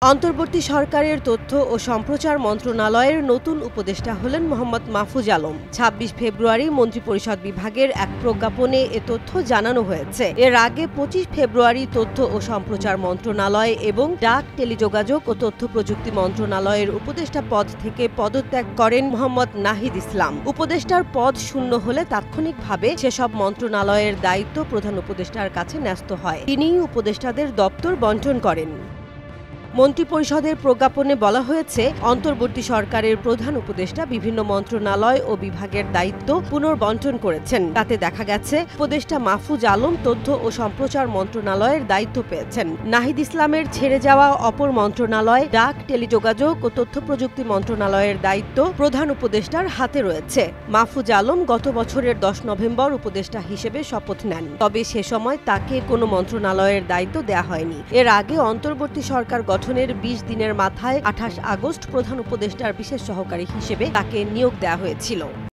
অন্তর্বর্তী সরকারের তথ্য ও সম্প্রচার মন্ত্রণালয়ের নতুন উপদেষ্টা হলেন মোহাম্মদ মাহফুজ আলম। ২৬ ফেব্রুয়ারি মন্ত্রিপরিষদ বিভাগের এক প্রজ্ঞাপনে এ তথ্য জানানো হয়েছে। এর আগে ২৫ ফেব্রুয়ারি তথ্য ও সম্প্রচার মন্ত্রণালয় এবং ডাক, টেলিযোগাযোগ ও তথ্য প্রযুক্তি মন্ত্রণালয়ের উপদেষ্টা পদ থেকে পদত্যাগ করেন মোহাম্মদ নাহিদ ইসলাম। উপদেষ্টার পদ শূন্য হলে তাৎক্ষণিকভাবে সেসব মন্ত্রণালয়ের দায়িত্ব প্রধান উপদেষ্টার কাছে ন্যস্ত হয়। তিনিই উপদেষ্টাদের দপ্তর বণ্টন করেন। মন্ত্রিপরিষদের প্রজ্ঞাপনে বলা হয়েছে, অন্তর্বর্তী সরকারের প্রধান উপদেষ্টা বিভিন্ন মন্ত্রণালয় ও বিভাগের দায়িত্ব পুনর্বণ্টন করেছেন। তাতে দেখা গেছে, উপদেষ্টা মাহফুজ আলম তথ্য ও সম্প্রচার মন্ত্রণালয়ের দায়িত্ব পেয়েছেন। নাহিদ ইসলামের ছেড়ে যাওয়া অপর মন্ত্রণালয় ডাক, টেলিযোগাযোগ ও তথ্য প্রযুক্তি মন্ত্রণালয়ের দায়িত্ব প্রধান উপদেষ্টার হাতে রয়েছে। মাহফুজ আলম গত বছরের ১০ নভেম্বর উপদেষ্টা হিসেবে শপথ নেন। তবে সে সময় তাকে কোনো মন্ত্রণালয়ের দায়িত্ব দেয়া হয়নি। এর আগে অন্তর্বর্তী সরকার গঠনের ২০ দিনের মাথায় ২৮ আগস্ট প্রধান উপদেষ্টার বিশেষ সহকারী হিসেবে তাকে নিয়োগ দেওয়া হয়েছিল।